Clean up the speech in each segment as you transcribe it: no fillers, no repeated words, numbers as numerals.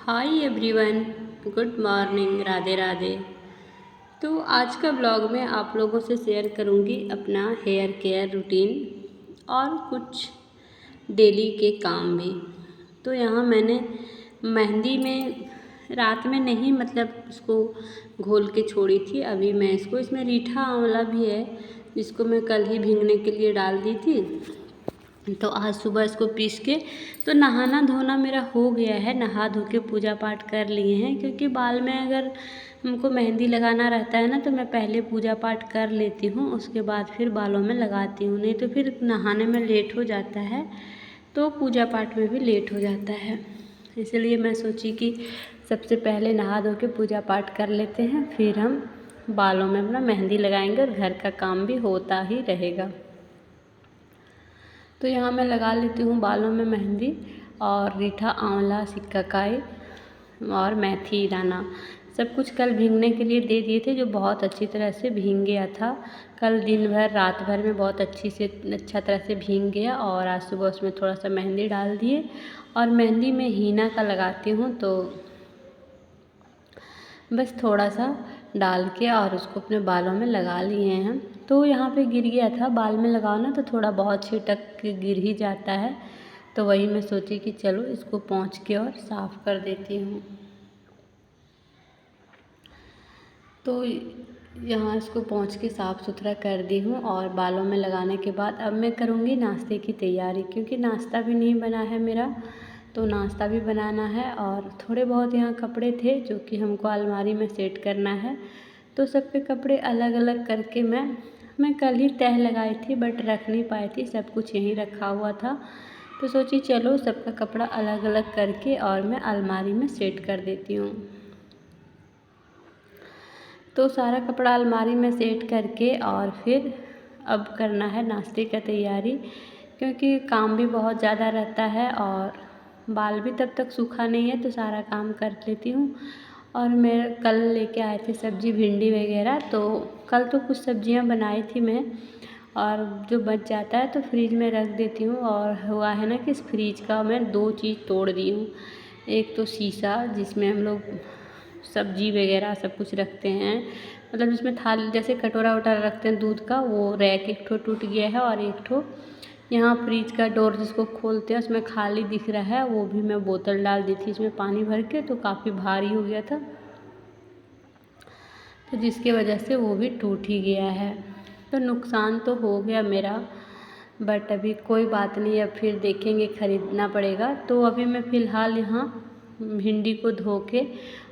Hi everyone, good morning, Radhe Radhe. तो आज का ब्लॉग में आप लोगों से शेयर करूंगी अपना हेयर केयर रूटीन और कुछ डेली के काम भी। तो यहाँ मैंने मेहंदी में रात में नहीं इसको घोल के छोड़ी थी। अभी मैं इसमें रीठा आंवला भी है जिसको मैं कल ही भीगने के लिए डाल दी थी। तो आज सुबह इसको पीस के तो नहाना धोना मेरा हो गया है। नहा धो के पूजा पाठ कर लिए हैं, क्योंकि बाल में अगर हमको मेहंदी लगाना रहता है ना तो मैं पहले पूजा पाठ कर लेती हूँ, उसके बाद फिर बालों में लगाती हूँ। नहीं तो फिर नहाने में लेट हो जाता है तो पूजा पाठ में भी लेट हो जाता है। इसलिए मैं सोची कि सबसे पहले नहा धो के पूजा पाठ कर लेते हैं, फिर हम बालों में अपना मेहंदी लगाएंगे और घर का काम भी होता ही रहेगा। तो यहाँ मैं लगा लेती हूँ बालों में मेहंदी और रीठा आंवला, सिक्काकाई और मेथी दाना सब कुछ कल भीगने के लिए दे दिए थे, जो बहुत अच्छी तरह से भीग गया था। कल दिन भर रात भर में बहुत अच्छा तरह से भीग गया और आज सुबह उसमें थोड़ा सा मेहंदी डाल दिए। और मेहंदी में हीना का लगाती हूँ, तो बस थोड़ा सा डाल के और उसको अपने बालों में लगा लिए हैं हम। तो यहाँ पे गिर गया था, बाल में लगाओ ना तो थोड़ा बहुत छिटक के गिर ही जाता है। तो वही मैं सोची कि चलो इसको पोंछ के और साफ़ कर देती हूँ। तो यहाँ इसको पोंछ के साफ़ सुथरा कर दी हूँ और बालों में लगाने के बाद अब मैं करूँगी नाश्ते की तैयारी, क्योंकि नाश्ता भी नहीं बना है मेरा। तो नाश्ता भी बनाना है और थोड़े बहुत यहाँ कपड़े थे जो कि हमको अलमारी में सेट करना है। तो सब के कपड़े अलग अलग करके मैं कल ही तह लगाई थी, बट रख नहीं पाई थी, सब कुछ यहीं रखा हुआ था। तो सोची चलो सबका कपड़ा अलग अलग करके और मैं अलमारी में सेट कर देती हूँ। तो सारा कपड़ा अलमारी में सेट करके और फिर अब करना है नाश्ते का तैयारी, क्योंकि काम भी बहुत ज़्यादा रहता है और बाल भी तब तक सूखा नहीं है, तो सारा काम कर लेती हूँ। और मैं कल लेके आए थे सब्ज़ी भिंडी वगैरह, तो कल तो कुछ सब्जियां बनाई थी मैं, और जो बच जाता है तो फ्रिज में रख देती हूँ। और हुआ है ना कि इस फ्रिज का मैं 2 चीज़ तोड़ दी हूँ। एक तो शीशा जिसमें हम लोग सब्जी वगैरह सब कुछ रखते हैं, जिसमें थाली जैसे कटोरा वटोरा रखते हैं दूध का, वो रैक एक ठो टूट गया है। और एक ठो यहाँ फ्रिज का डोर जिसको खोलते हैं उसमें खाली दिख रहा है, वो भी मैं बोतल डाल दी थी इसमें पानी भर के, तो काफ़ी भारी हो गया था, तो जिसकी वजह से वो भी टूट ही गया है। तो नुकसान तो हो गया मेरा, बट अभी कोई बात नहीं, अब फिर देखेंगे, ख़रीदना पड़ेगा। तो अभी मैं फ़िलहाल यहाँ भिंडी को धो के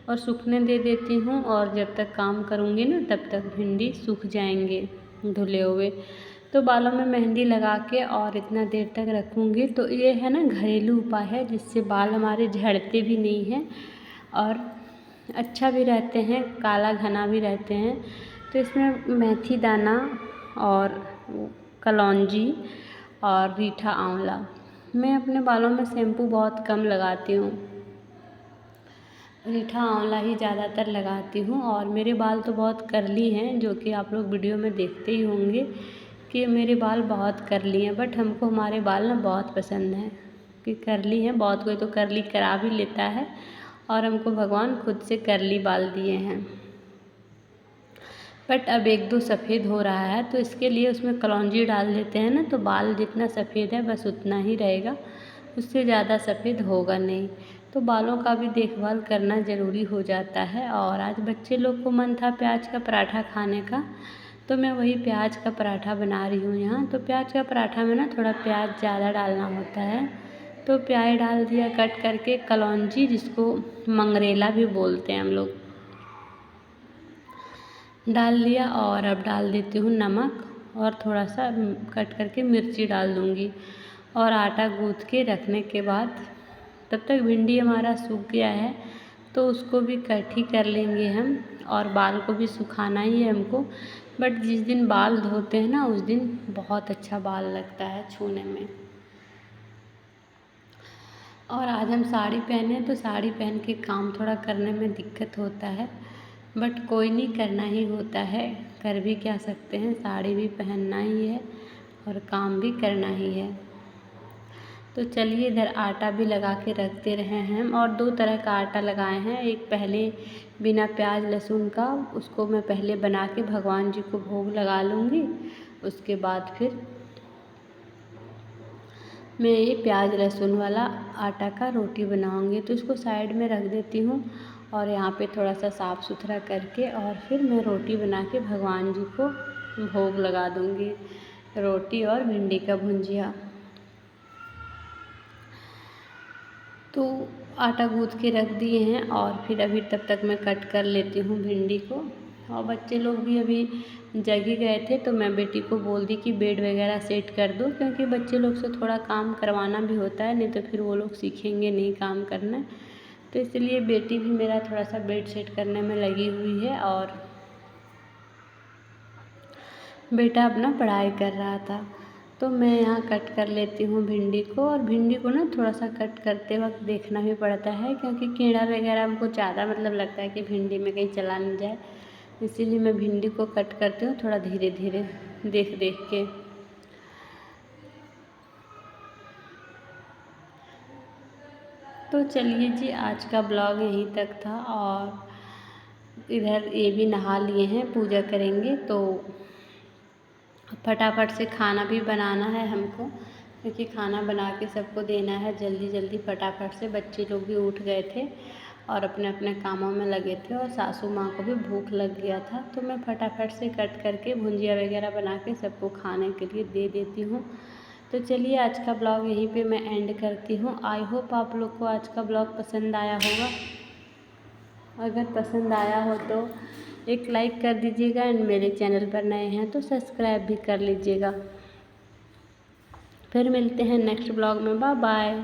और सूखने दे देती हूँ, और जब तक काम करूँगी ना तब तक भिंडी सूख जाएंगे धुले हुए। तो बालों में मेहंदी लगा के और इतना देर तक रखूँगी। तो ये है ना घरेलू उपाय है जिससे बाल हमारे झड़ते भी नहीं हैं और अच्छा भी रहते हैं, काला घना भी रहते हैं। तो इसमें मेथी दाना और कलौंजी और रीठा आंवला, मैं अपने बालों में शैम्पू बहुत कम लगाती हूँ, रीठा आंवला ही ज़्यादातर लगाती हूँ। और मेरे बाल तो बहुत कर्ली हैं, जो कि आप लोग वीडियो में देखते ही होंगे कि मेरे बाल बहुत कर्ली हैं। बट हमको हमारे बाल ना बहुत पसंद हैं कि कर्ली हैं, बहुत कोई तो कर्ली करा भी लेता है, और हमको भगवान खुद से कर्ली बाल दिए हैं। बट अब 1-2 सफ़ेद हो रहा है, तो इसके लिए उसमें कलौंजी डाल देते हैं ना, तो बाल जितना सफ़ेद है बस उतना ही रहेगा, उससे ज़्यादा सफ़ेद होगा नहीं। तो बालों का भी देखभाल करना ज़रूरी हो जाता है। और आज बच्चे लोग को मन था प्याज का पराठा खाने का, तो मैं वही प्याज का पराठा बना रही हूँ यहाँ। तो प्याज का पराठा में ना थोड़ा प्याज ज़्यादा डालना होता है, तो प्याज डाल दिया कट करके, कलौंजी जिसको मंगरेला भी बोलते हैं हम लोग, डाल लिया। और अब डाल देती हूँ नमक, और थोड़ा सा कट करके मिर्ची डाल दूँगी। और आटा गूँथ के रखने के बाद तब तक भिंडी हमारा सूख गया है, तो उसको भी कट ही कर लेंगे हम। और बाल को भी सुखाना ही है हमको, बट जिस दिन बाल धोते हैं ना उस दिन बहुत अच्छा बाल लगता है छूने में। और आज हम साड़ी पहने, तो साड़ी पहन के काम थोड़ा करने में दिक्कत होता है, बट कोई नहीं, करना ही होता है, कर भी क्या सकते हैं, साड़ी भी पहनना ही है और काम भी करना ही है। तो चलिए इधर आटा भी लगा के रखते रहे हैं हम, और 2 तरह का आटा लगाए हैं। एक पहले बिना प्याज लहसुन का, उसको मैं पहले बना के भगवान जी को भोग लगा लूँगी। उसके बाद फिर मैं ये प्याज लहसुन वाला आटा का रोटी बनाऊँगी। तो इसको साइड में रख देती हूँ और यहाँ पे थोड़ा सा साफ़ सुथरा करके और फिर मैं रोटी बना के भगवान जी को भोग लगा दूँगी। रोटी और भिंडी का भुंजिया। तो आटा गूँथ के रख दिए हैं और फिर अभी तब तक मैं कट कर लेती हूँ भिंडी को। और बच्चे लोग भी अभी जग ही गए थे, तो मैं बेटी को बोल दी कि बेड वगैरह सेट कर दो, क्योंकि बच्चे लोग से थोड़ा काम करवाना भी होता है, नहीं तो फिर वो लोग सीखेंगे नहीं काम करना। तो इसलिए बेटी भी मेरा थोड़ा सा बेड सेट करने में लगी हुई है और बेटा अपना पढ़ाई कर रहा था। तो मैं यहाँ कट कर लेती हूँ भिंडी को, और भिंडी को ना थोड़ा सा कट करते वक्त देखना भी पड़ता है, क्योंकि कीड़ा वगैरह हमको ज़्यादा लगता है कि भिंडी में कहीं चला नहीं जाए। इसीलिए मैं भिंडी को कट करती हूँ थोड़ा धीरे धीरे देख देख के। तो चलिए जी, आज का ब्लॉग यहीं तक था। और इधर ये भी नहा लिए हैं, पूजा करेंगे, तो फटाफट से खाना भी बनाना है हमको, क्योंकि खाना बना के सबको देना है जल्दी जल्दी फटाफट से। बच्चे लोग भी उठ गए थे और अपने अपने कामों में लगे थे, और सासू माँ को भी भूख लग गया था। तो मैं फटाफट से कट करके भुंजिया वगैरह बना के सबको खाने के लिए दे देती हूँ। तो चलिए आज का ब्लॉग यहीं पे मैं एंड करती हूँ। आई होप आप लोग को आज का ब्लॉग पसंद आया होगा। अगर पसंद आया हो तो एक लाइक कर दीजिएगा, एंड मेरे चैनल पर नए हैं तो सब्सक्राइब भी कर लीजिएगा। फिर मिलते हैं नेक्स्ट ब्लॉग में। Bye bye.